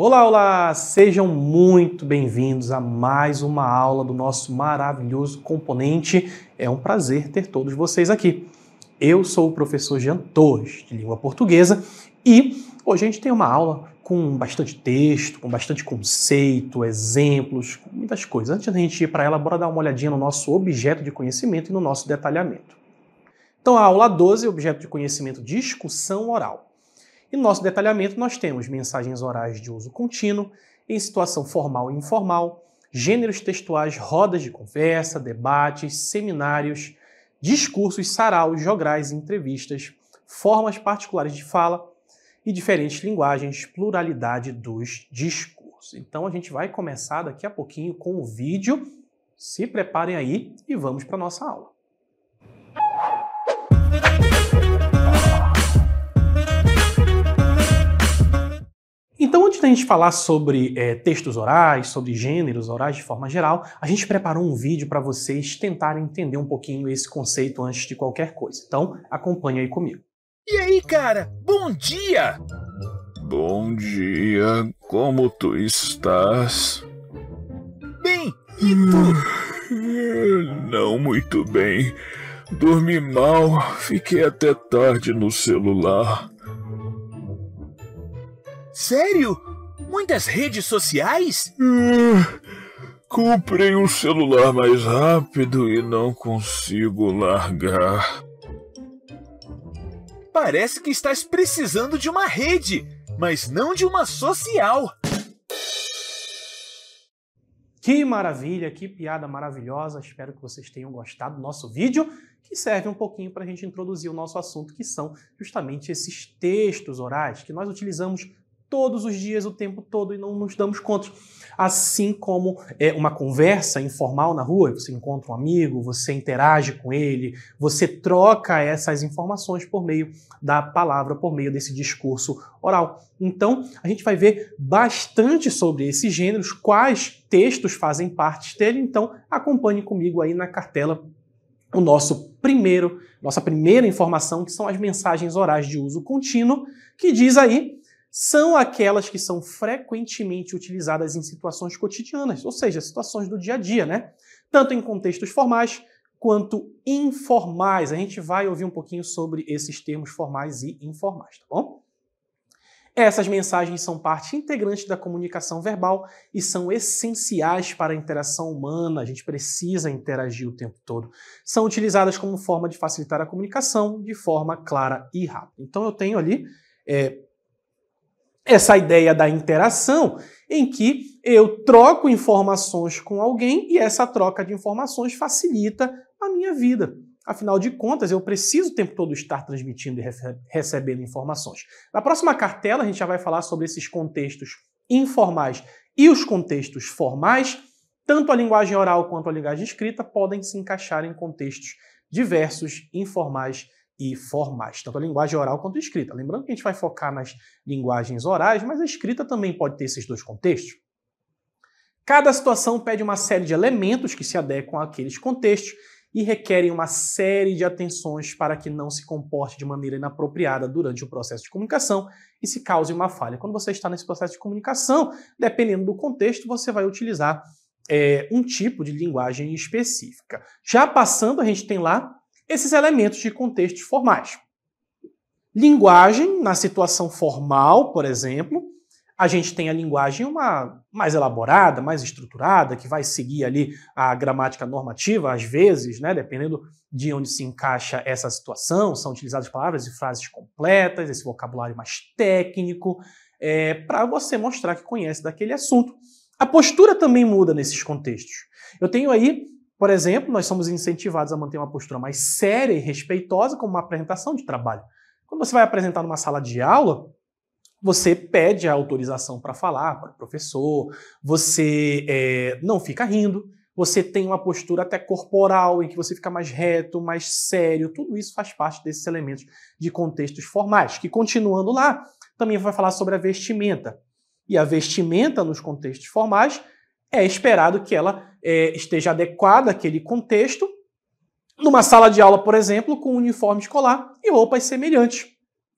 Olá, olá! Sejam muito bem-vindos a mais uma aula do nosso maravilhoso componente. É um prazer ter todos vocês aqui. Eu sou o professor Jean Torres, de língua portuguesa, e hoje a gente tem uma aula com bastante texto, com bastante conceito, exemplos, com muitas coisas. Antes da gente ir para ela, bora dar uma olhadinha no nosso objeto de conhecimento e no nosso detalhamento. Então, a aula 12, objeto de conhecimento, discussão oral. E no nosso detalhamento nós temos mensagens orais de uso contínuo, em situação formal e informal, gêneros textuais, rodas de conversa, debates, seminários, discursos, saraus, jograis, entrevistas, formas particulares de fala e diferentes linguagens, pluralidade dos discursos. Então a gente vai começar daqui a pouquinho com o vídeo. Se preparem aí e vamos para a nossa aula. Então, antes da gente falar sobre textos orais, sobre gêneros orais de forma geral, a gente preparou um vídeo para vocês tentarem entender um pouquinho esse conceito antes de qualquer coisa. Então, acompanhe aí comigo. E aí, cara? Bom dia! Bom dia, como tu estás? Bem, e tu? Não muito bem. Dormi mal, fiquei até tarde no celular. Sério? Muitas redes sociais? Comprei um celular mais rápido e não consigo largar. Parece que estás precisando de uma rede, mas não de uma social. Que maravilha, que piada maravilhosa. Espero que vocês tenham gostado do nosso vídeo, que serve um pouquinho para a gente introduzir o nosso assunto, que são justamente esses textos orais que nós utilizamos todos os dias, o tempo todo, e não nos damos conta. Assim como uma conversa informal na rua, você encontra um amigo, você interage com ele, você troca essas informações por meio da palavra, por meio desse discurso oral. Então, a gente vai ver bastante sobre esses gêneros, quais textos fazem parte dele. Então, acompanhe comigo aí na cartela nossa primeira informação, que são as mensagens orais de uso contínuo, que diz aí: são aquelas que são frequentemente utilizadas em situações cotidianas, ou seja, situações do dia a dia, né? Tanto em contextos formais quanto informais. A gente vai ouvir um pouquinho sobre esses termos formais e informais, tá bom? Essas mensagens são parte integrante da comunicação verbal e são essenciais para a interação humana. A gente precisa interagir o tempo todo. São utilizadas como forma de facilitar a comunicação de forma clara e rápida. Então eu tenho ali essa ideia da interação, em que eu troco informações com alguém e essa troca de informações facilita a minha vida. Afinal de contas, eu preciso o tempo todo estar transmitindo e recebendo informações. Na próxima cartela, a gente já vai falar sobre esses contextos informais e os contextos formais. Tanto a linguagem oral quanto a linguagem escrita podem se encaixar em contextos diversos, informais e formais, tanto a linguagem oral quanto a escrita. Lembrando que a gente vai focar nas linguagens orais, mas a escrita também pode ter esses dois contextos. Cada situação pede uma série de elementos que se adequam àqueles contextos e requerem uma série de atenções para que não se comporte de maneira inapropriada durante o processo de comunicação e se cause uma falha. Quando você está nesse processo de comunicação, dependendo do contexto, você vai utilizar um tipo de linguagem específica. Já passando, a gente tem lá esses elementos de contextos formais. Linguagem, na situação formal, por exemplo, a gente tem a linguagem mais elaborada, mais estruturada, que vai seguir ali a gramática normativa, às vezes, né, dependendo de onde se encaixa essa situação, são utilizadas palavras e frases completas, esse vocabulário mais técnico, para você mostrar que conhece daquele assunto. A postura também muda nesses contextos. Eu tenho aí, por exemplo, nós somos incentivados a manter uma postura mais séria e respeitosa como uma apresentação de trabalho. Quando você vai apresentar numa sala de aula, você pede a autorização para falar para o professor, você não fica rindo, você tem uma postura até corporal em que você fica mais reto, mais sério. Tudo isso faz parte desses elementos de contextos formais, que, continuando lá, também vai falar sobre a vestimenta. E a vestimenta nos contextos formais é esperado que ela esteja adequada àquele contexto, numa sala de aula, por exemplo, com uniforme escolar e roupas semelhantes.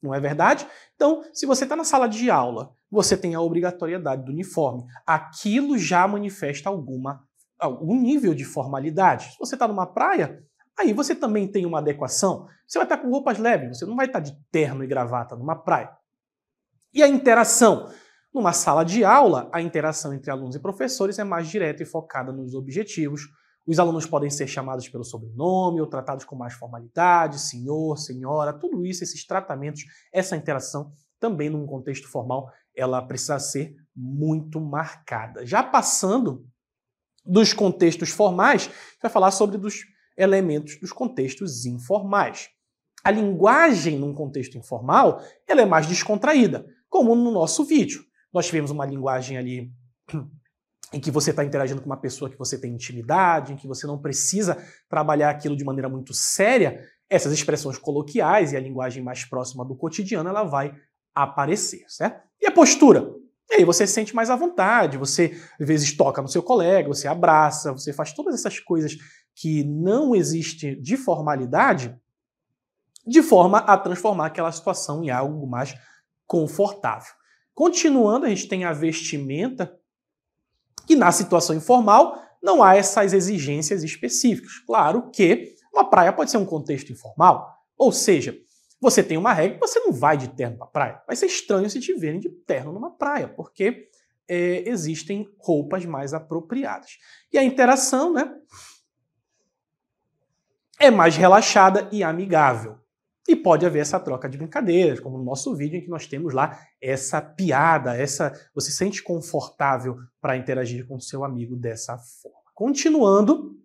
Não é verdade? Então, se você está na sala de aula você tem a obrigatoriedade do uniforme. Aquilo já manifesta algum nível de formalidade. Se você está numa praia, aí você também tem uma adequação. Você vai estar com roupas leves, você não vai estar de terno e gravata numa praia. E a interação? Numa sala de aula, a interação entre alunos e professores é mais direta e focada nos objetivos. Os alunos podem ser chamados pelo sobrenome ou tratados com mais formalidade, senhor, senhora, tudo isso, esses tratamentos, essa interação, também num contexto formal, ela precisa ser muito marcada. Já passando dos contextos formais, a gente vai falar sobre dos elementos dos contextos informais. A linguagem num contexto informal, ela é mais descontraída, como no nosso vídeo. Nós tivemos uma linguagem ali em que você está interagindo com uma pessoa que você tem intimidade, em que você não precisa trabalhar aquilo de maneira muito séria. Essas expressões coloquiais e a linguagem mais próxima do cotidiano, ela vai aparecer, certo? E a postura? E aí você se sente mais à vontade, você às vezes toca no seu colega, você abraça, você faz todas essas coisas que não existem de formalidade, de forma a transformar aquela situação em algo mais confortável. Continuando, a gente tem a vestimenta, que na situação informal não há essas exigências específicas. Claro que uma praia pode ser um contexto informal, ou seja, você tem uma regra que você não vai de terno para a praia. Vai ser estranho se te verem de terno numa praia, porque existem roupas mais apropriadas. E a interação, né, é mais relaxada e amigável. E pode haver essa troca de brincadeiras, como no nosso vídeo em que nós temos lá essa piada, você se sente confortável para interagir com o seu amigo dessa forma. Continuando,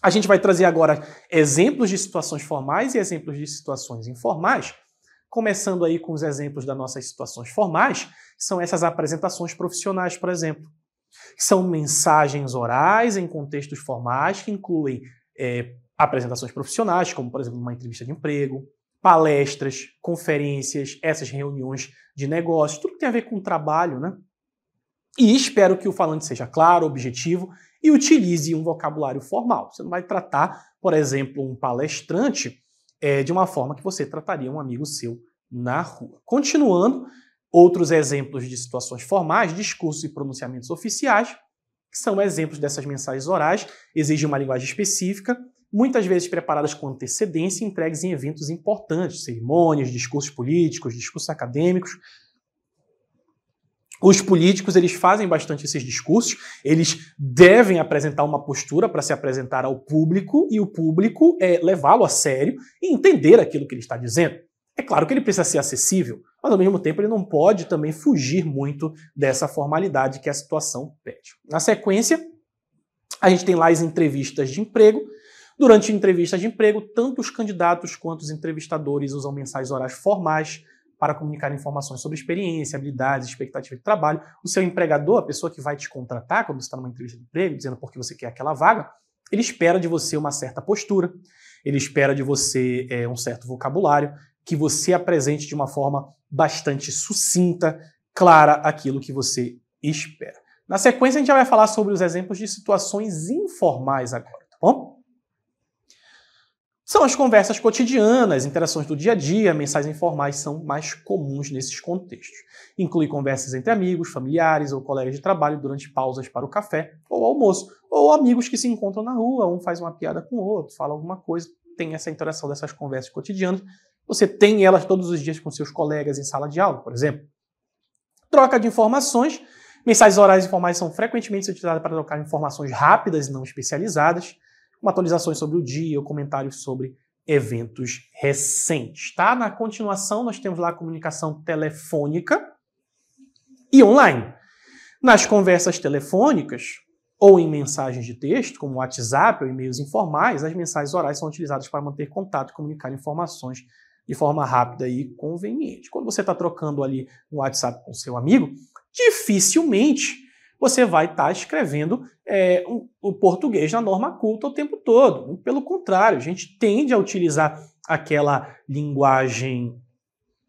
a gente vai trazer agora exemplos de situações formais e exemplos de situações informais. Começando aí com os exemplos das nossas situações formais, são essas apresentações profissionais, por exemplo. São mensagens orais em contextos formais que incluem apresentações profissionais, como, por exemplo, uma entrevista de emprego, palestras, conferências, essas reuniões de negócios, tudo que tem a ver com trabalho, né? E espero que o falante seja claro, objetivo e utilize um vocabulário formal. Você não vai tratar, por exemplo, um palestrante de uma forma que você trataria um amigo seu na rua. Continuando, outros exemplos de situações formais, discursos e pronunciamentos oficiais, que são exemplos dessas mensagens orais, exigem uma linguagem específica, muitas vezes preparadas com antecedência e entregues em eventos importantes, cerimônias, discursos políticos, discursos acadêmicos. Os políticos, eles fazem bastante esses discursos, eles devem apresentar uma postura para se apresentar ao público e o público levá-lo a sério e entender aquilo que ele está dizendo. É claro que ele precisa ser acessível, mas ao mesmo tempo ele não pode também fugir muito dessa formalidade que a situação pede. Na sequência, a gente tem lá as entrevistas de emprego. Durante entrevistas de emprego, tanto os candidatos quanto os entrevistadores usam mensagens orais formais para comunicar informações sobre experiência, habilidades, expectativa de trabalho. O seu empregador, a pessoa que vai te contratar quando você está numa entrevista de emprego, dizendo por que você quer aquela vaga, ele espera de você uma certa postura, ele espera de você um certo vocabulário, que você apresente de uma forma bastante sucinta, clara, aquilo que você espera. Na sequência, a gente já vai falar sobre os exemplos de situações informais agora, tá bom? São as conversas cotidianas, interações do dia a dia, mensagens informais são mais comuns nesses contextos. Inclui conversas entre amigos, familiares ou colegas de trabalho durante pausas para o café ou almoço, ou amigos que se encontram na rua, um faz uma piada com o outro, fala alguma coisa, tem essa interação dessas conversas cotidianas. Você tem elas todos os dias com seus colegas em sala de aula, por exemplo. Troca de informações. Mensagens orais informais são frequentemente utilizadas para trocar informações rápidas e não especializadas, como atualizações sobre o dia ou comentários sobre eventos recentes. Tá? Na continuação, nós temos lá a comunicação telefônica e online. Nas conversas telefônicas ou em mensagens de texto, como WhatsApp ou e-mails informais, as mensagens orais são utilizadas para manter contato e comunicar informações de forma rápida e conveniente. Quando você está trocando ali um WhatsApp com seu amigo, dificilmente você vai estar escrevendo o português na norma culta o tempo todo. Pelo contrário, a gente tende a utilizar aquela linguagem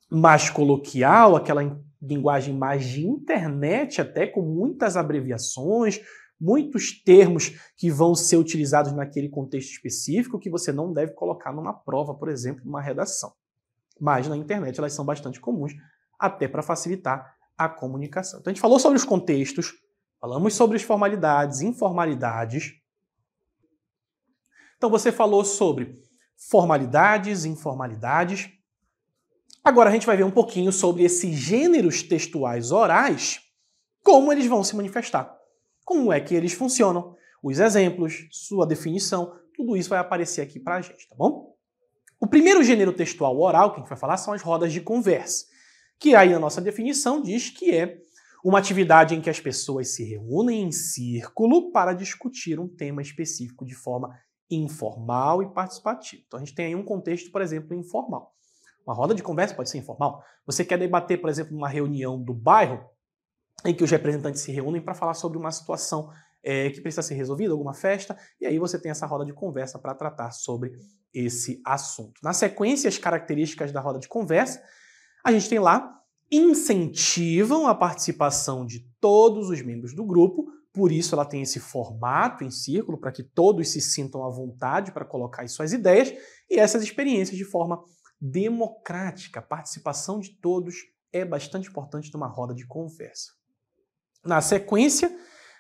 mais coloquial, aquela linguagem mais de internet, até com muitas abreviações, muitos termos que vão ser utilizados naquele contexto específico que você não deve colocar numa prova, por exemplo, numa redação. Mas na internet elas são bastante comuns, até para facilitar a comunicação. Então a gente falou sobre os contextos, falamos sobre as formalidades, informalidades. Então você falou sobre formalidades, informalidades. Agora a gente vai ver um pouquinho sobre esses gêneros textuais orais, como eles vão se manifestar, como é que eles funcionam, os exemplos, sua definição, tudo isso vai aparecer aqui pra gente, tá bom? O primeiro gênero textual oral que a gente vai falar são as rodas de conversa, que aí na nossa definição diz que é uma atividade em que as pessoas se reúnem em círculo para discutir um tema específico de forma informal e participativa. Então a gente tem aí um contexto, por exemplo, informal. Uma roda de conversa pode ser informal. Você quer debater, por exemplo, numa reunião do bairro, em que os representantes se reúnem para falar sobre uma situação que precisa ser resolvida, alguma festa, e aí você tem essa roda de conversa para tratar sobre esse assunto. Na sequência, as características da roda de conversa, a gente tem lá, incentivam a participação de todos os membros do grupo, por isso ela tem esse formato em círculo, para que todos se sintam à vontade para colocar as suas ideias, e essas experiências de forma democrática, a participação de todos é bastante importante numa roda de conversa. Na sequência,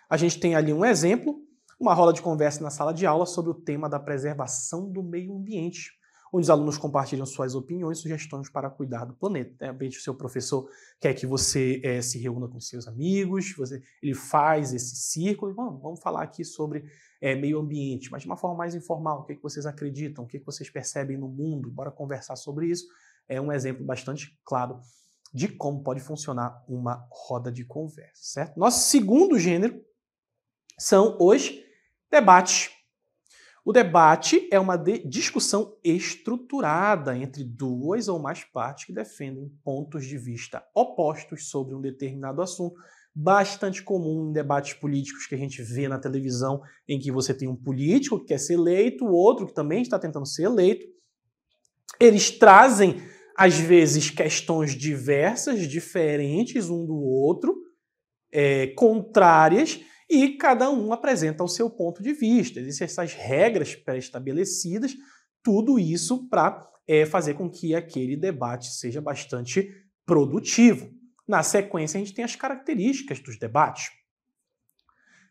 a gente tem ali um exemplo, uma roda de conversa na sala de aula sobre o tema da preservação do meio ambiente, onde os alunos compartilham suas opiniões e sugestões para cuidar do planeta. De repente, o seu professor quer que você se reúna com seus amigos, ele faz esse círculo, e vamos falar aqui sobre meio ambiente, mas de uma forma mais informal. O que vocês acreditam? O que vocês percebem no mundo? Bora conversar sobre isso. É um exemplo bastante claro de como pode funcionar uma roda de conversa, certo? Nosso segundo gênero são os debates. O debate é uma discussão estruturada entre duas ou mais partes que defendem pontos de vista opostos sobre um determinado assunto, bastante comum em debates políticos que a gente vê na televisão, em que você tem um político que quer ser eleito, o outro que também está tentando ser eleito. Eles trazem, às vezes, questões diversas, diferentes um do outro, contrárias, e cada um apresenta o seu ponto de vista. Existem essas regras pré-estabelecidas, tudo isso para fazer com que aquele debate seja bastante produtivo. Na sequência, a gente tem as características dos debates.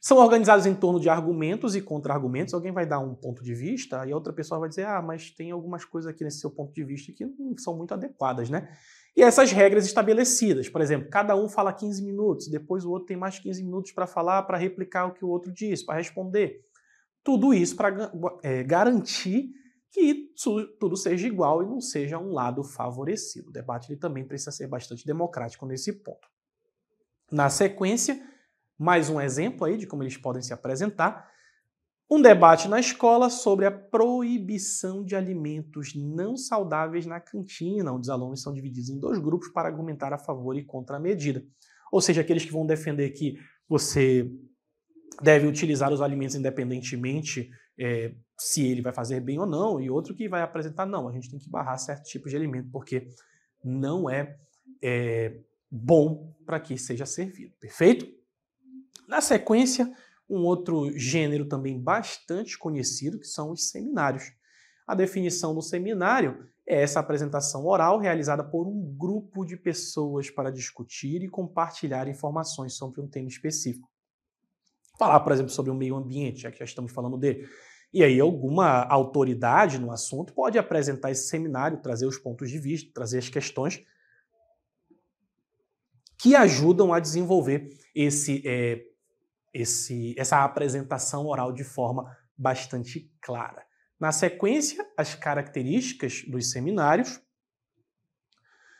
São organizados em torno de argumentos e contra-argumentos. Alguém vai dar um ponto de vista e a outra pessoa vai dizer, mas tem algumas coisas aqui nesse seu ponto de vista que não são muito adequadas, né? E essas regras estabelecidas, por exemplo, cada um fala 15 minutos, depois o outro tem mais 15 minutos para falar, para replicar o que o outro diz, para responder. Tudo isso para garantir que tudo seja igual e não seja um lado favorecido. O debate ele também precisa ser bastante democrático nesse ponto. Na sequência, mais um exemplo aí de como eles podem se apresentar. Um debate na escola sobre a proibição de alimentos não saudáveis na cantina, onde os alunos são divididos em dois grupos para argumentar a favor e contra a medida. Ou seja, aqueles que vão defender que você deve utilizar os alimentos independentemente se ele vai fazer bem ou não, e outro que vai apresentar, não, a gente tem que barrar certos tipos de alimento, porque não é bom para que seja servido. Perfeito? Na sequência, um outro gênero também bastante conhecido, que são os seminários. A definição do seminário é essa apresentação oral realizada por um grupo de pessoas para discutir e compartilhar informações sobre um tema específico. Falar, por exemplo, sobre o meio ambiente, já que já estamos falando dele. E aí alguma autoridade no assunto pode apresentar esse seminário, trazer os pontos de vista, trazer as questões que ajudam a desenvolver essa apresentação oral de forma bastante clara. Na sequência, as características dos seminários.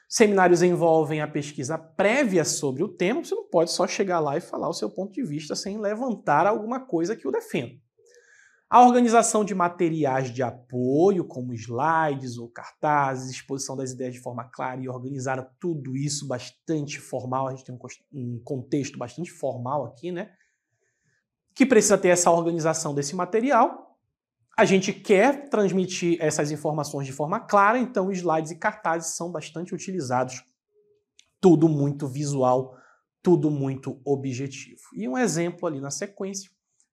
Seminários envolvem a pesquisa prévia sobre o tema. Você não pode só chegar lá e falar o seu ponto de vista sem levantar alguma coisa que o defenda. A organização de materiais de apoio, como slides ou cartazes, exposição das ideias de forma clara e organizada, tudo isso bastante formal. A gente tem um contexto bastante formal aqui, né? Que precisa ter essa organização desse material. A gente quer transmitir essas informações de forma clara, então slides e cartazes são bastante utilizados. Tudo muito visual, tudo muito objetivo. E um exemplo ali na sequência,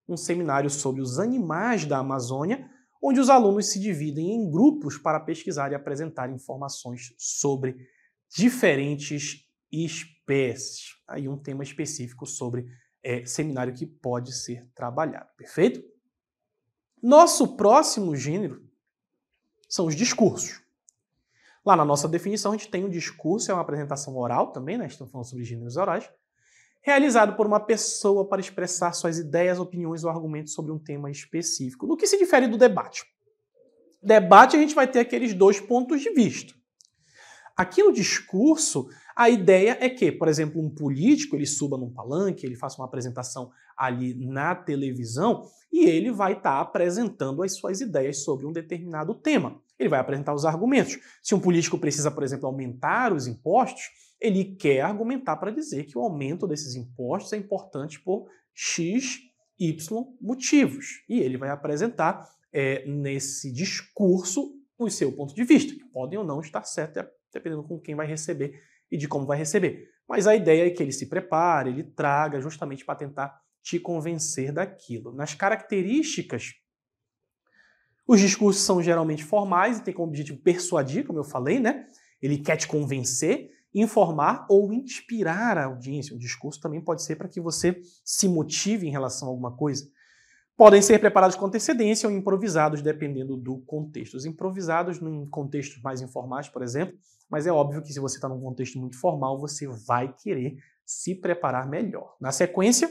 um seminário sobre os animais da Amazônia, onde os alunos se dividem em grupos para pesquisar e apresentar informações sobre diferentes espécies. espécies. Aí um tema específico sobre seminário que pode ser trabalhado, perfeito? Nosso próximo gênero são os discursos. Lá na nossa definição, a gente tem o discurso, é uma apresentação oral também, né? Estamos falando sobre gêneros orais, realizado por uma pessoa para expressar suas ideias, opiniões ou argumentos sobre um tema específico. No que se difere do debate? Debate, a gente vai ter aqueles dois pontos de vista. Aqui no discurso, a ideia é que, por exemplo, um político, ele suba num palanque, ele faça uma apresentação ali na televisão e ele vai estar apresentando as suas ideias sobre um determinado tema. Ele vai apresentar os argumentos. Se um político precisa, por exemplo, aumentar os impostos, ele quer argumentar para dizer que o aumento desses impostos é importante por X, Y motivos. E ele vai apresentar nesse discurso o seu ponto de vista, que podem ou não estar certo, dependendo com quem vai receber e de como vai receber. Mas a ideia é que ele se prepare, ele traga justamente para tentar te convencer daquilo. Nas características, os discursos são geralmente formais e têm como objetivo persuadir, como eu falei, né? Ele quer te convencer, informar ou inspirar a audiência. O discurso também pode ser para que você se motive em relação a alguma coisa. Podem ser preparados com antecedência ou improvisados, dependendo do contexto. Os improvisados em contextos mais informais, por exemplo, mas é óbvio que se você está num contexto muito formal, você vai querer se preparar melhor. Na sequência,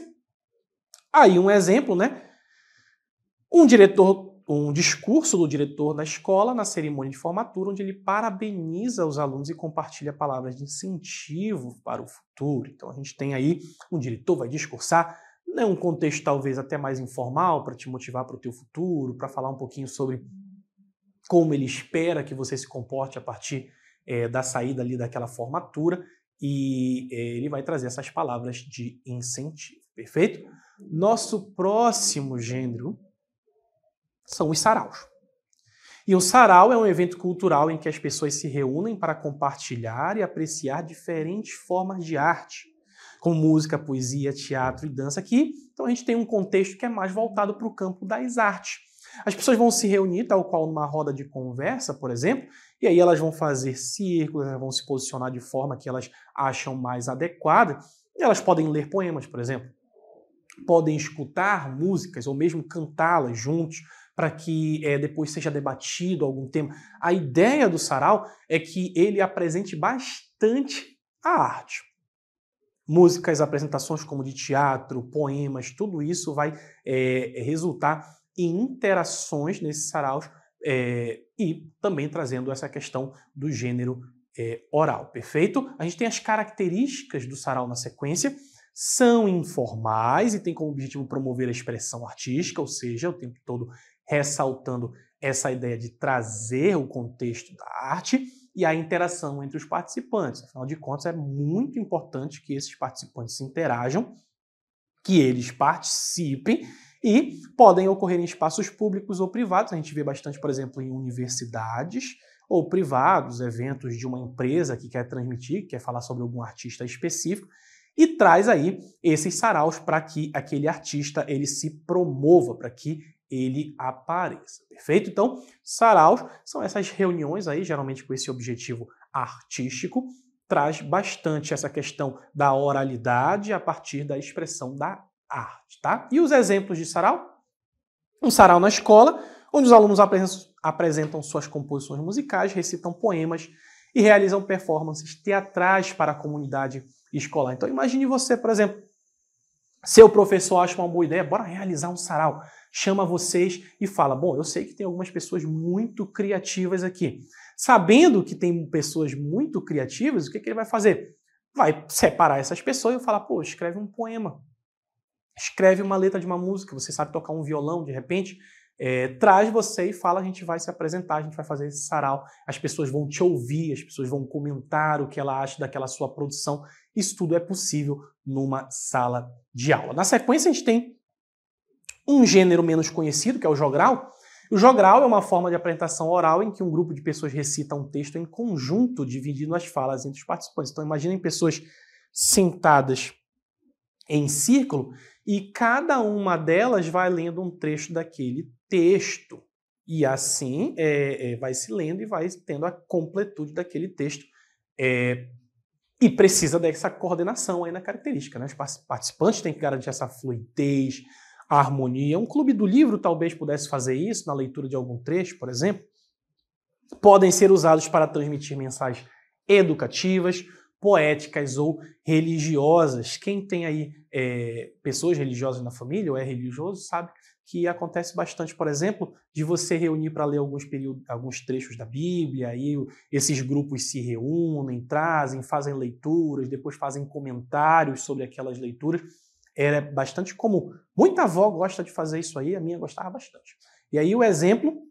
aí um exemplo, né? Um discurso do diretor da escola na cerimônia de formatura, onde ele parabeniza os alunos e compartilha palavras de incentivo para o futuro. Então a gente tem aí, um diretor vai discursar, né, um contexto talvez até mais informal, para te motivar para o teu futuro, para falar um pouquinho sobre como ele espera que você se comporte a partir da saída ali daquela formatura, e ele vai trazer essas palavras de incentivo, perfeito? Nosso próximo gênero são os saraus. E o sarau é um evento cultural em que as pessoas se reúnem para compartilhar e apreciar diferentes formas de arte, como música, poesia, teatro e dança aqui. Então a gente tem um contexto que é mais voltado para o campo das artes. As pessoas vão se reunir, tal qual numa roda de conversa, por exemplo, e aí elas vão fazer círculos, elas vão se posicionar de forma que elas acham mais adequada, e elas podem ler poemas, por exemplo, podem escutar músicas ou mesmo cantá-las juntos, para que depois seja debatido algum tema. A ideia do sarau é que ele apresente bastante a arte. Músicas, apresentações como de teatro, poemas, tudo isso vai resultar em interações nesses saraus e também trazendo essa questão do gênero oral, perfeito? A gente tem as características do sarau na sequência, são informais e tem como objetivo promover a expressão artística, ou seja, o tempo todo ressaltando essa ideia de trazer o contexto da arte e a interação entre os participantes. Afinal de contas, é muito importante que esses participantes se interajam, que eles participem, e podem ocorrer em espaços públicos ou privados. A gente vê bastante, por exemplo, em universidades ou privados, eventos de uma empresa que quer transmitir, que quer falar sobre algum artista específico, e traz aí esses saraus para que aquele artista ele se promova, para que ele apareça, perfeito? Então, saraus são essas reuniões aí, geralmente com esse objetivo artístico, traz bastante essa questão da oralidade a partir da expressão da arte, tá? E os exemplos de sarau? Um sarau na escola, onde os alunos apresentam suas composições musicais, recitam poemas e realizam performances teatrais para a comunidade escolar. Então, imagine você, por exemplo, seu professor acha uma boa ideia, bora realizar um sarau. Chama vocês e fala, bom, eu sei que tem algumas pessoas muito criativas aqui. Sabendo que tem pessoas muito criativas, o que ele vai fazer? Vai separar essas pessoas e falar, pô, escreve um poema. Escreve uma letra de uma música, você sabe tocar um violão, de repente, traz você e fala, a gente vai se apresentar, a gente vai fazer esse sarau, as pessoas vão te ouvir, as pessoas vão comentar o que ela acha daquela sua produção. Isso tudo é possível numa sala de aula. Na sequência, a gente tem um gênero menos conhecido, que é o jogral. O jogral é uma forma de apresentação oral em que um grupo de pessoas recita um texto em conjunto, dividindo as falas entre os participantes. Então, imaginem pessoas sentadas em círculo e cada uma delas vai lendo um trecho daquele texto. E assim vai se lendo e vai tendo a completude daquele texto E precisa dessa coordenação aí na característica, né? Os participantes têm que garantir essa fluidez, a harmonia. Um clube do livro talvez pudesse fazer isso na leitura de algum trecho, por exemplo. Podem ser usados para transmitir mensagens educativas, poéticas ou religiosas. Quem tem aí pessoas religiosas na família ou é religioso sabe que acontece bastante, por exemplo, de você reunir para ler alguns trechos da Bíblia, aí esses grupos se reúnem, trazem, fazem leituras, depois fazem comentários sobre aquelas leituras. Era bastante comum. Muita avó gosta de fazer isso aí, a minha gostava bastante. E aí o exemplo,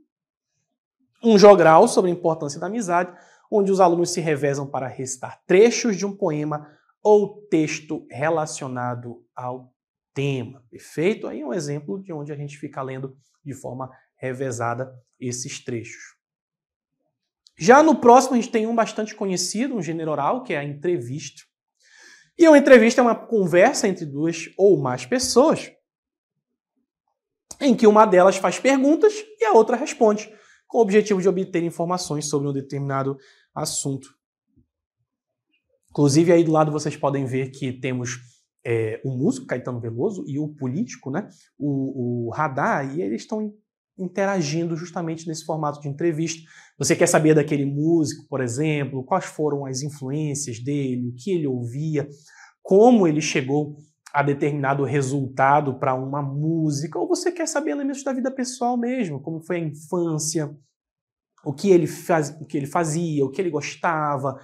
um jogral sobre a importância da amizade, onde os alunos se revezam para recitar trechos de um poema ou texto relacionado ao tema. Perfeito? Aí é um exemplo de onde a gente fica lendo de forma revezada esses trechos. Já no próximo a gente tem um bastante conhecido, um gênero oral, que é a entrevista. E uma entrevista é uma conversa entre duas ou mais pessoas, em que uma delas faz perguntas e a outra responde, com o objetivo de obter informações sobre um determinado assunto. Inclusive, aí do lado vocês podem ver que temos o músico, Caetano Veloso, e o político, né, o Radar, e eles estão interagindo justamente nesse formato de entrevista. Você quer saber daquele músico, por exemplo, quais foram as influências dele, o que ele ouvia, como ele chegou a determinado resultado para uma música, ou você quer saber elementos da vida pessoal mesmo, como foi a infância, o que ele fazia, o que ele gostava,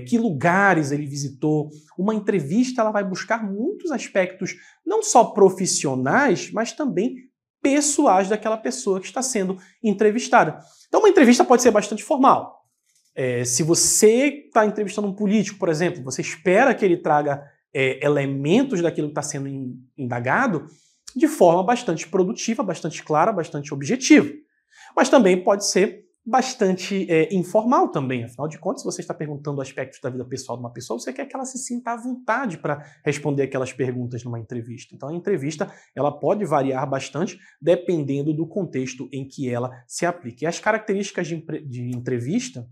que lugares ele visitou. Uma entrevista ela vai buscar muitos aspectos, não só profissionais, mas também pessoais daquela pessoa que está sendo entrevistada. Então uma entrevista pode ser bastante formal. Se você está entrevistando um político, por exemplo, você espera que ele traga elementos daquilo que está sendo indagado de forma bastante produtiva, bastante clara, bastante objetiva. Mas também pode ser bastante informal também. Afinal de contas, se você está perguntando aspectos da vida pessoal de uma pessoa, você quer que ela se sinta à vontade para responder aquelas perguntas numa entrevista. Então, a entrevista ela pode variar bastante dependendo do contexto em que ela se aplique. E as características de entrevista,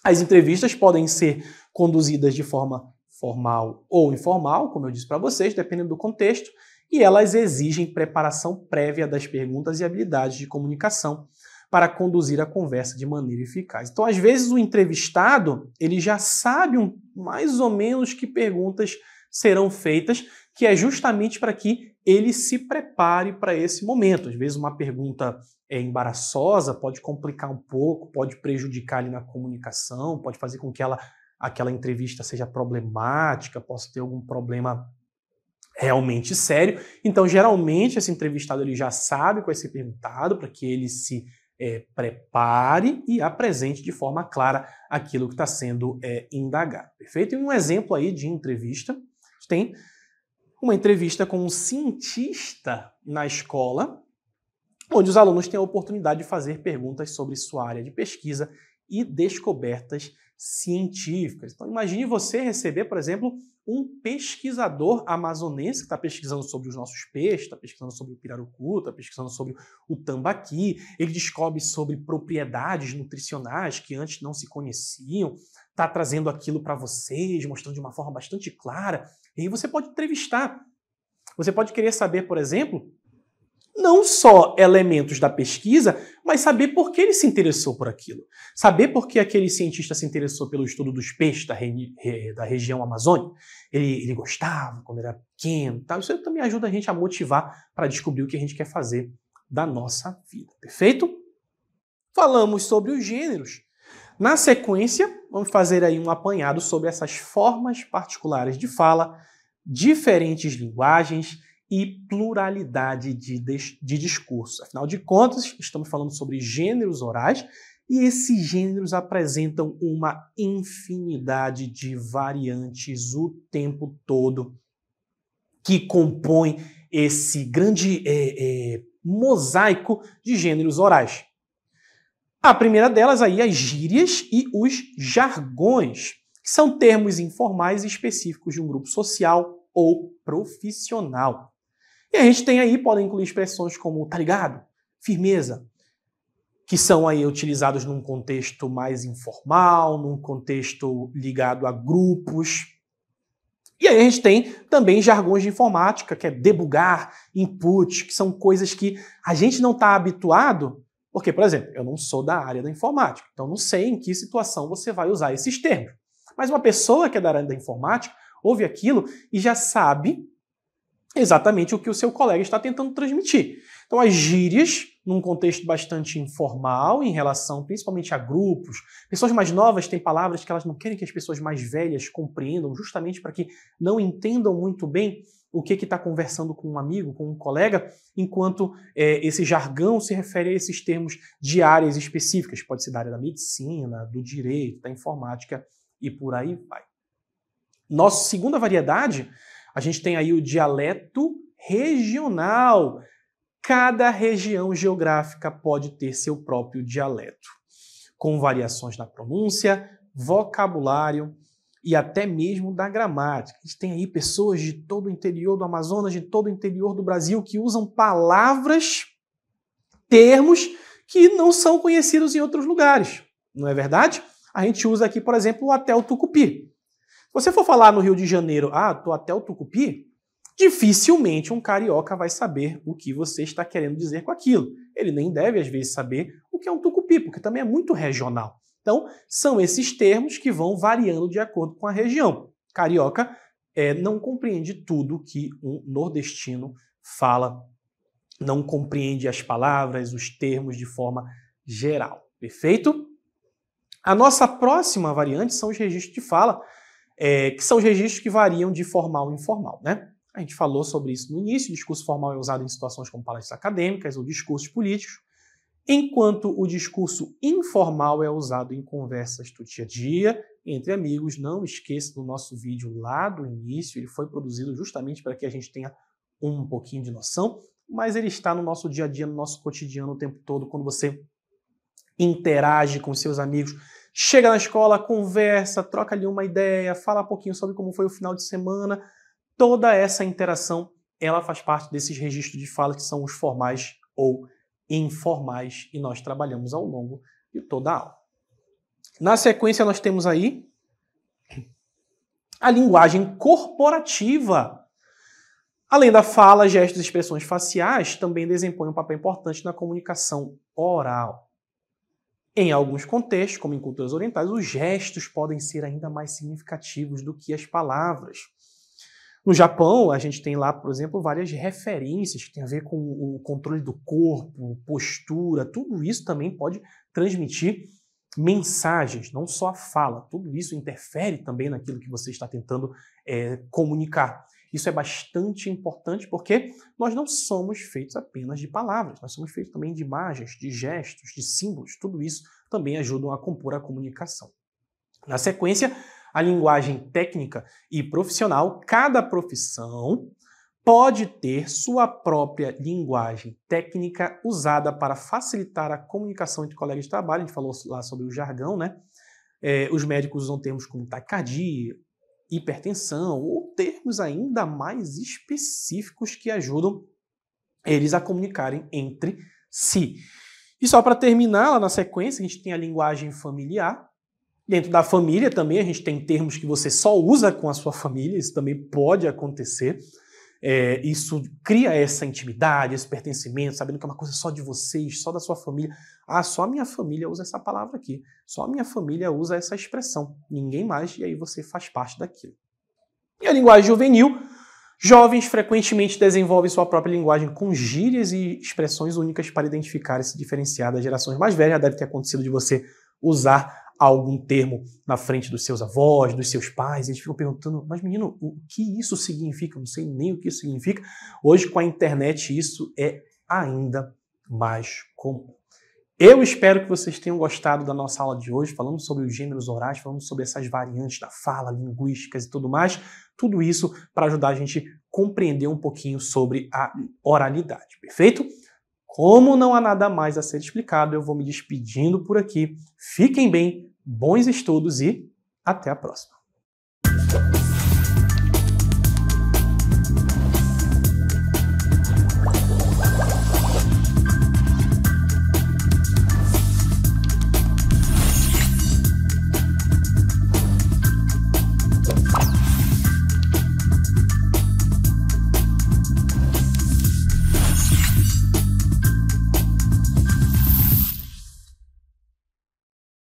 as entrevistas podem ser conduzidas de forma formal ou informal, como eu disse para vocês, dependendo do contexto, e elas exigem preparação prévia das perguntas e habilidades de comunicação para conduzir a conversa de maneira eficaz. Então, às vezes, o entrevistado ele já sabe mais ou menos que perguntas serão feitas, que é justamente para que ele se prepare para esse momento. Às vezes, uma pergunta embaraçosa pode complicar um pouco, pode prejudicar ali na comunicação, pode fazer com que aquela entrevista seja problemática, possa ter algum problema realmente sério. Então, geralmente, esse entrevistado ele já sabe o que vai ser perguntado para que ele se prepare e apresente de forma clara aquilo que está sendo indagado. Perfeito? E um exemplo aí de entrevista, tem uma entrevista com um cientista na escola, onde os alunos têm a oportunidade de fazer perguntas sobre sua área de pesquisa e descobertas científicas. Então, imagine você receber, por exemplo, um pesquisador amazonense que está pesquisando sobre os nossos peixes, está pesquisando sobre o pirarucu, está pesquisando sobre o tambaqui, ele descobre sobre propriedades nutricionais que antes não se conheciam, está trazendo aquilo para vocês, mostrando de uma forma bastante clara, e aí você pode entrevistar. Você pode querer saber, por exemplo, não só elementos da pesquisa, mas saber por que ele se interessou por aquilo. Saber por que aquele cientista se interessou pelo estudo dos peixes da região amazônica. Ele gostava quando era pequeno. Tal. Isso também ajuda a gente a motivar para descobrir o que a gente quer fazer da nossa vida. Perfeito? Falamos sobre os gêneros. Na sequência, vamos fazer aí um apanhado sobre essas formas particulares de fala, diferentes linguagens e pluralidade de discurso. Afinal de contas, estamos falando sobre gêneros orais e esses gêneros apresentam uma infinidade de variantes o tempo todo que compõem esse grande mosaico de gêneros orais. A primeira delas aí, as gírias e os jargões, que são termos informais e específicos de um grupo social ou profissional. E a gente tem aí, podem incluir expressões como tá ligado, firmeza, que são aí utilizados num contexto mais informal, num contexto ligado a grupos. E aí a gente tem também jargões de informática, que é debugar, input, que são coisas que a gente não está habituado, porque, por exemplo, eu não sou da área da informática, então não sei em que situação você vai usar esses termos. Mas uma pessoa que é da área da informática ouve aquilo e já sabe exatamente o que o seu colega está tentando transmitir. Então, as gírias, num contexto bastante informal, em relação principalmente a grupos, pessoas mais novas têm palavras que elas não querem que as pessoas mais velhas compreendam, justamente para que não entendam muito bem o que está conversando com um amigo, com um colega, enquanto esse jargão se refere a esses termos de áreas específicas, pode ser da área da medicina, do direito, da informática e por aí vai. Nossa segunda variedade, a gente tem aí o dialeto regional. Cada região geográfica pode ter seu próprio dialeto, com variações na pronúncia, vocabulário e até mesmo da gramática. A gente tem aí pessoas de todo o interior do Amazonas, de todo o interior do Brasil, que usam palavras, termos que não são conhecidos em outros lugares. Não é verdade? A gente usa aqui, por exemplo, o até o Tucupi. Se você for falar no Rio de Janeiro, tô até o Tucupi, dificilmente um carioca vai saber o que você está querendo dizer com aquilo. Ele nem deve, às vezes, saber o que é um tucupi, porque também é muito regional. Então, são esses termos que vão variando de acordo com a região. Carioca não compreende tudo que um nordestino fala, não compreende as palavras, os termos de forma geral. Perfeito? A nossa próxima variante são os registros de fala, que são os registros que variam de formal e informal, né? A gente falou sobre isso no início. O discurso formal é usado em situações como palestras acadêmicas ou discursos políticos, enquanto o discurso informal é usado em conversas do dia a dia, entre amigos. Não esqueça do nosso vídeo lá do início, ele foi produzido justamente para que a gente tenha um pouquinho de noção, mas ele está no nosso dia a dia, no nosso cotidiano o tempo todo, quando você interage com seus amigos, chega na escola, conversa, troca ali uma ideia, fala um pouquinho sobre como foi o final de semana. Toda essa interação, ela faz parte desses registros de fala que são os formais ou informais e nós trabalhamos ao longo de toda a aula. Na sequência, nós temos aí a linguagem corporativa. Além da fala, gestos e expressões faciais também desempenham um papel importante na comunicação oral. Em alguns contextos, como em culturas orientais, os gestos podem ser ainda mais significativos do que as palavras. No Japão, a gente tem lá, por exemplo, várias referências que têm a ver com o controle do corpo, postura, tudo isso também pode transmitir mensagens, não só a fala. Tudo isso interfere também naquilo que você está tentando comunicar. Isso é bastante importante porque nós não somos feitos apenas de palavras, nós somos feitos também de imagens, de gestos, de símbolos. Tudo isso também ajudam a compor a comunicação. Na sequência, a linguagem técnica e profissional. Cada profissão pode ter sua própria linguagem técnica usada para facilitar a comunicação entre colegas de trabalho. A gente falou lá sobre o jargão, né? Os médicos usam termos como taquicardia, hipertensão, ou termos ainda mais específicos que ajudam eles a comunicarem entre si. E só para terminar, lá na sequência, a gente tem a linguagem familiar. Dentro da família também a gente tem termos que você só usa com a sua família, isso também pode acontecer. Isso cria essa intimidade, esse pertencimento, sabendo que é uma coisa só de vocês, só da sua família. Só a minha família usa essa palavra aqui, só a minha família usa essa expressão, ninguém mais, e aí você faz parte daquilo. E a linguagem juvenil, jovens frequentemente desenvolvem sua própria linguagem com gírias e expressões únicas para identificar e se diferenciar das gerações mais velhas. Já deve ter acontecido de você usar algum termo na frente dos seus avós, dos seus pais, e eles ficam perguntando, mas menino, o que isso significa? Eu não sei nem o que isso significa. Hoje, com a internet, isso é ainda mais comum. Eu espero que vocês tenham gostado da nossa aula de hoje, falando sobre os gêneros orais, falando sobre essas variantes da fala, linguísticas e tudo mais. Tudo isso para ajudar a gente a compreender um pouquinho sobre a oralidade, perfeito? Como não há nada mais a ser explicado, eu vou me despedindo por aqui. Fiquem bem, bons estudos e até a próxima.